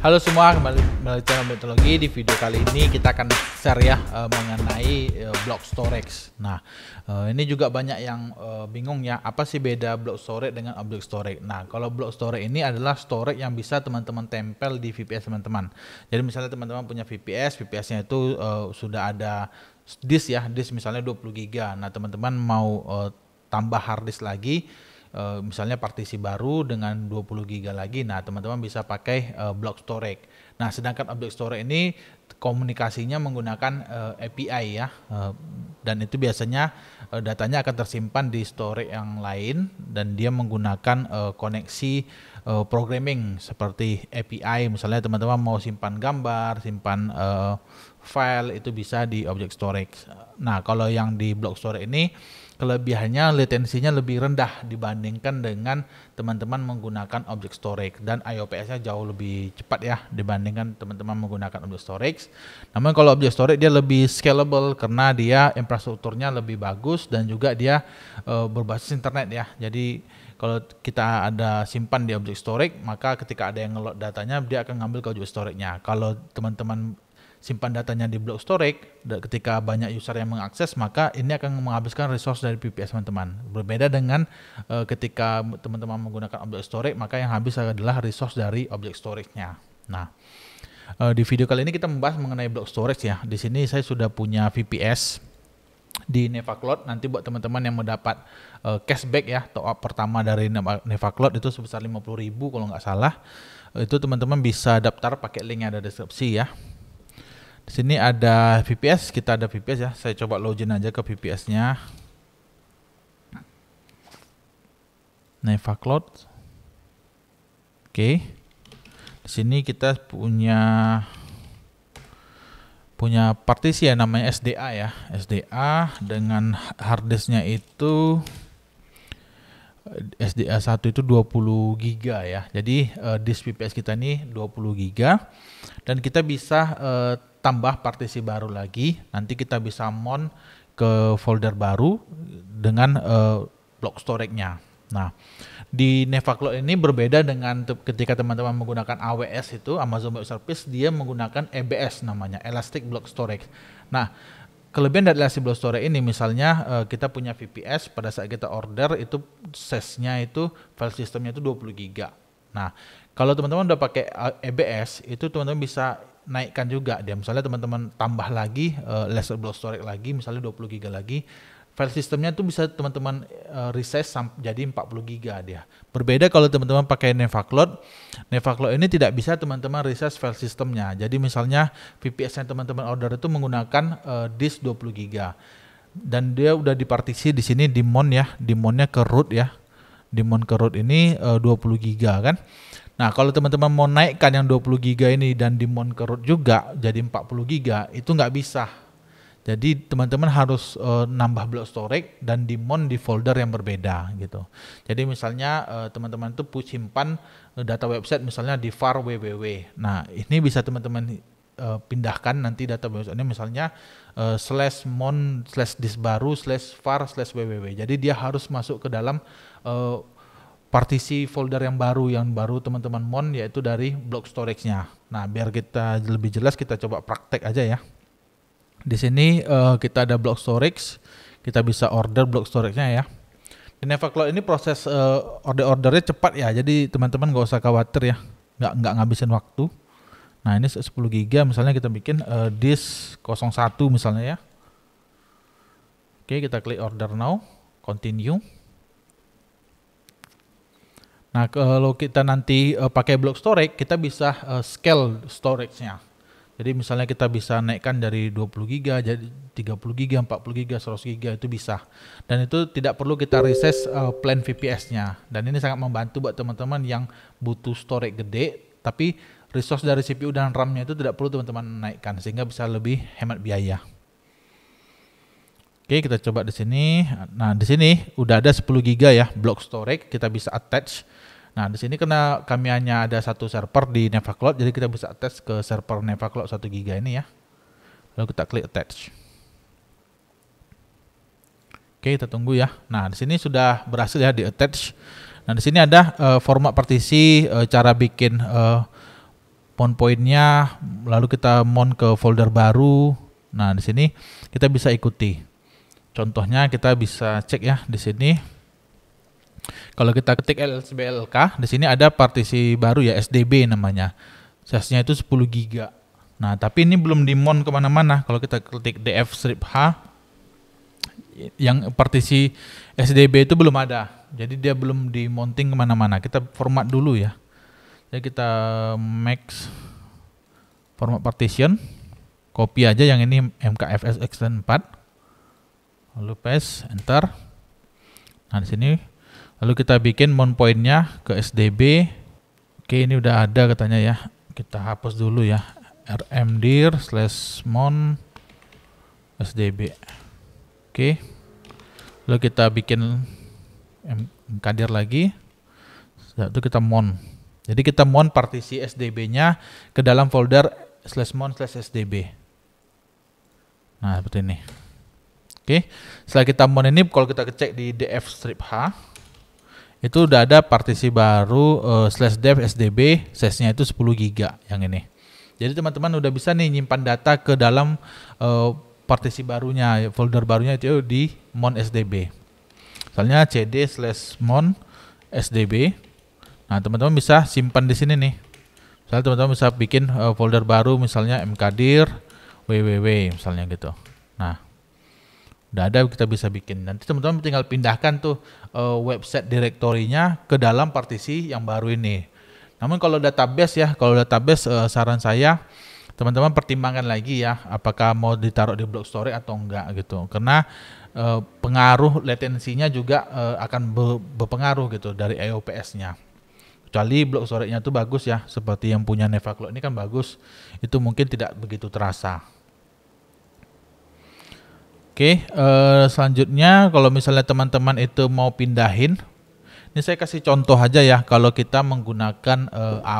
Halo semua, kembali di channel Metodologi. Di video kali ini kita akan share ya mengenai block storage. Nah, ini juga banyak yang bingung ya, apa sih beda block storage dengan object storage. Nah, kalau block storage ini adalah storage yang bisa teman-teman tempel di VPS teman-teman. Jadi misalnya teman-teman punya VPS-nya itu sudah ada disk ya, disk misalnya 20 GB. Nah, teman-teman mau tambah hard disk lagi, misalnya partisi baru dengan 20 GB lagi. Nah, teman-teman bisa pakai block storage. Nah, sedangkan object storage ini komunikasinya menggunakan API ya, dan itu biasanya datanya akan tersimpan di storage yang lain dan dia menggunakan koneksi programming seperti API. Misalnya teman-teman mau simpan gambar, simpan file, itu bisa di object storage. Nah, kalau yang di block storage ini kelebihannya latensinya lebih rendah dibandingkan dengan teman-teman menggunakan object storage, dan IOPS-nya jauh lebih cepat ya dibandingkan teman-teman menggunakan object storage. Namun kalau object storage dia lebih scalable karena dia infrastrukturnya lebih bagus dan juga dia berbasis internet ya. Jadi kalau kita ada simpan di object storage, maka ketika ada yang ngeload datanya dia akan ngambil ke object storage-nya. Kalau teman-teman simpan datanya di block storage, ketika banyak user yang mengakses, maka ini akan menghabiskan resource dari VPS teman-teman. Berbeda dengan ketika teman-teman menggunakan object storage, maka yang habis adalah resource dari object storage-nya. Nah, di video kali ini kita membahas mengenai block storage ya. Di sini saya sudah punya VPS di Nevacloud. Nanti buat teman-teman yang mendapat cashback ya, top up pertama dari Nevacloud itu sebesar 50.000 kalau nggak salah. Itu teman-teman bisa daftar pakai link yang ada di deskripsi ya. Di sini ada VPS, kita ada VPS ya. Saya coba login aja ke VPS-nya. Nevacloud. Oke. Di sini kita punya partisi ya, namanya SDA ya. SDA dengan harddisknya itu SDA 1 itu 20 GB ya. Jadi disk VPS kita ini 20 GB dan kita bisa tambah partisi baru lagi. Nanti kita bisa mount ke folder baru dengan block storage-nya. Nah, di Nevacloud ini berbeda dengan ketika teman-teman menggunakan AWS itu, Amazon Web Service, dia menggunakan EBS namanya, Elastic Block Storage. Nah, kelebihan dari Elastic Block Storage ini misalnya kita punya VPS, pada saat kita order itu size-nya itu file systemnya itu 20 GB. Nah, kalau teman-teman udah pakai EBS itu teman-teman bisa naikkan juga dia. Misalnya teman-teman tambah lagi Elastic Block Storage lagi, misalnya 20 GB lagi. File sistemnya itu bisa teman-teman resize jadi 40 GB dia. Berbeda kalau teman-teman pakai Nevacloud. Nevacloud ini tidak bisa teman-teman resize file sistemnya. Jadi misalnya VPS yang teman-teman order itu menggunakan disk 20 GB. Dan dia udah dipartisi di sini di mount ya, di mountnya ke root ya. Di mount ke root ini 20 GB kan. Nah, kalau teman-teman mau naikkan yang 20 GB ini dan di mount ke root juga jadi 40 GB, itu nggak bisa. Jadi teman-teman harus nambah block storage dan di mount di folder yang berbeda gitu. Jadi misalnya teman-teman itu simpan data website misalnya di var www. Nah, ini bisa teman-teman pindahkan nanti data website ini misalnya /mount/disk baru /var/www. Jadi dia harus masuk ke dalam partisi folder yang baru teman-teman mount, yaitu dari block storage-nya. Nah, biar kita lebih jelas kita coba praktek aja ya. Di sini kita ada block storage, kita bisa order block storage-nya ya. Di Nevacloud ini proses ordernya cepat ya, jadi teman-teman nggak usah khawatir ya, nggak ngabisin waktu. Nah, ini 10 GB misalnya kita bikin disk 01 misalnya ya. Oke, kita klik order now, continue. Nah, kalau kita nanti pakai block storage, kita bisa scale storage-nya. Jadi misalnya kita bisa naikkan dari 20 GB jadi 30 GB, 40 GB, 100 GB itu bisa. Dan itu tidak perlu kita resize plan VPS-nya. Dan ini sangat membantu buat teman-teman yang butuh storage gede, tapi resource dari CPU dan RAM-nya itu tidak perlu teman-teman naikkan, sehingga bisa lebih hemat biaya. Oke, kita coba di sini. Nah, di sini udah ada 10 GB ya block storage, kita bisa attach. Nah, di sini karena kami hanya ada satu server di Nevacloud, jadi kita bisa attach ke server Nevacloud 1 GB ini ya. Lalu kita klik attach. Oke, kita tunggu ya. Nah, di sini sudah berhasil ya di attach. Nah, di sini ada format partisi, cara bikin mount pointnya, lalu kita mount ke folder baru. Nah, di sini kita bisa ikuti. Contohnya kita bisa cek ya di sini. Kalau kita ketik lsblk, di sini ada partisi baru ya, SDB namanya. Size-nya itu 10 GB. Nah, tapi ini belum di-mount kemana-mana. Kalau kita ketik df-h, yang partisi SDB itu belum ada. Jadi dia belum di-mounting kemana-mana. Kita format dulu ya. Jadi kita max format partition. Copy aja yang ini mkfs extend 4. Lalu paste, enter. Nah, di sini lalu kita bikin mount point-nya ke SDB. Oke, ini udah ada katanya ya. Kita hapus dulu ya. rmdir/mount SDB. Oke. Lalu kita bikin mkdir lagi. Setelah itu kita mount. Jadi kita mount partisi SDB-nya ke dalam folder /mount/sdb. Nah, seperti ini. Oke. Setelah kita mount ini, kalau kita cek di df-h, itu udah ada partisi baru /dev sdb, size-nya itu 10 GB yang ini. Jadi teman-teman udah bisa nih nyimpan data ke dalam partisi barunya, folder barunya itu di mount sdb. Misalnya cd/mount sdb. Nah, teman-teman bisa simpan di sini nih. Misalnya teman-teman bisa bikin folder baru, misalnya mkdir www misalnya gitu. Nah, udah ada, kita bisa bikin. Nanti teman-teman tinggal pindahkan tuh website direktorinya ke dalam partisi yang baru ini. Namun kalau database ya, saran saya teman-teman pertimbangkan lagi ya, apakah mau ditaruh di block storage atau enggak gitu. Karena pengaruh latensinya juga akan berpengaruh gitu dari IOPS-nya. Kecuali block storage-nya itu bagus ya, seperti yang punya Nevacloud ini kan bagus, itu mungkin tidak begitu terasa. Oke, selanjutnya kalau misalnya teman-teman itu mau pindahin, ini saya kasih contoh aja ya. Kalau kita menggunakan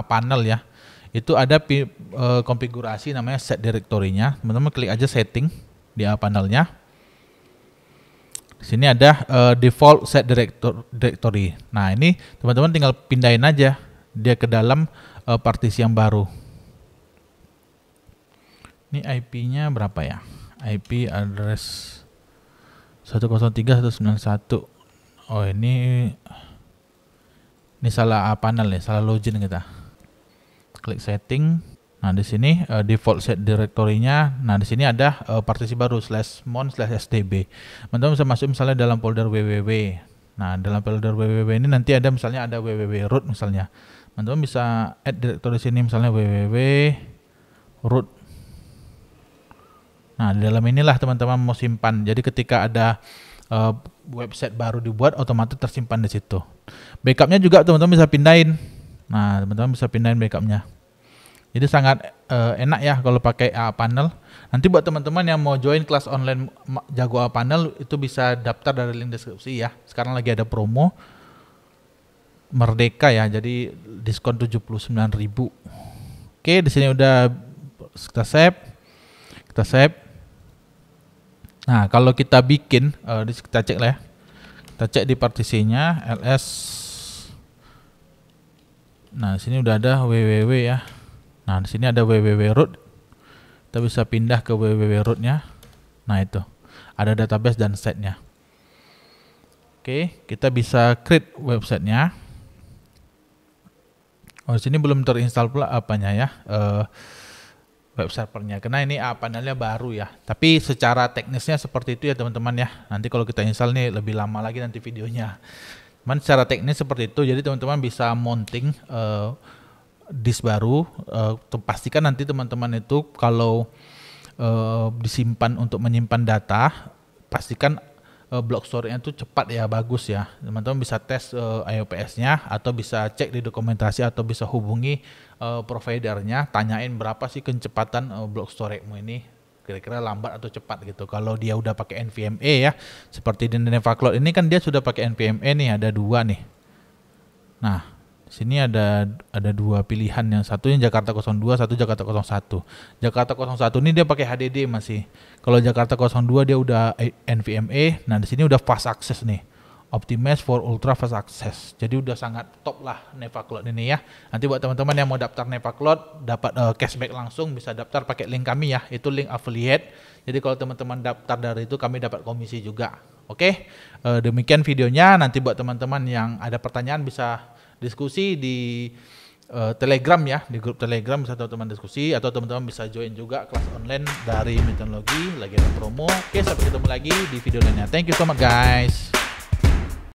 panel ya, itu ada konfigurasi namanya set directory-nya. Teman-teman klik aja setting di panelnya. Di sini ada default set directory. Nah, ini teman-teman tinggal pindahin aja dia ke dalam partisi yang baru. Ini IP-nya berapa ya? IP address 103.191. Oh, ini salah panel ya, salah login kita. Klik setting. Nah, di sini default set directory-nya. Nah, di sini ada partisi baru /mount/sdb. Teman-teman bisa masuk misalnya dalam folder www. Nah, dalam folder www ini nanti ada misalnya ada www root misalnya. Teman-teman bisa add directory sini misalnya www root. Nah, di dalam inilah teman-teman mau simpan. Jadi ketika ada website baru dibuat, otomatis tersimpan di situ. Backupnya juga teman-teman bisa pindahin. Nah, teman-teman bisa pindahin backupnya. Jadi sangat enak ya kalau pakai panel. Nanti buat teman-teman yang mau join kelas online Jago panel, itu bisa daftar dari link deskripsi ya. Sekarang lagi ada promo Merdeka ya, jadi diskon 79.000. Oke, di sini udah kita save. Nah, kalau kita bikin, kita cek lah ya. Kita cek di partisinya ls. Nah, di sini udah ada www ya. Nah, di sini ada www root. Kita bisa pindah ke www root-nya. Nah, itu ada database dan setnya. Oke, kita bisa create websitenya. Oh, di sini belum terinstall pula apanya ya. Web servernya, karena ini panelnya baru ya. Tapi secara teknisnya seperti itu ya teman-teman ya. Nanti kalau kita install nih lebih lama lagi nanti videonya. Cuman secara teknis seperti itu. Jadi teman-teman bisa mounting disk baru. Pastikan nanti teman-teman itu kalau disimpan untuk menyimpan data, pastikan block storage-nya itu cepat ya, bagus ya. Teman-teman bisa tes IOPS-nya atau bisa cek di dokumentasi atau bisa hubungi providernya, tanyain berapa sih kecepatan block storage-mu ini, kira-kira lambat atau cepat gitu. Kalau dia udah pakai NVMe ya, seperti di Nevacloud ini kan dia sudah pakai NVMe nih, ada dua nih. Nah, sini ada dua pilihan, yang satu yang Jakarta 02, satu Jakarta 01. Jakarta 01 ini dia pakai HDD masih. Kalau Jakarta 02 dia udah NVMe. Nah, di sini udah fast access nih. optimize for ultra fast access. Jadi udah sangat top lah Nevacloud ini ya. Nanti buat teman-teman yang mau daftar Nevacloud dapat cashback langsung, bisa daftar pakai link kami ya. Itu link affiliate. Jadi kalau teman-teman daftar dari itu kami dapat komisi juga. Oke. Demikian videonya. Nanti buat teman-teman yang ada pertanyaan bisa diskusi di Telegram ya, di grup Telegram bisa teman-teman diskusi, atau teman-teman bisa join juga kelas online dari Meteorologi lagi ada promo. Oke, sampai ketemu lagi di video lainnya. Thank you so much guys.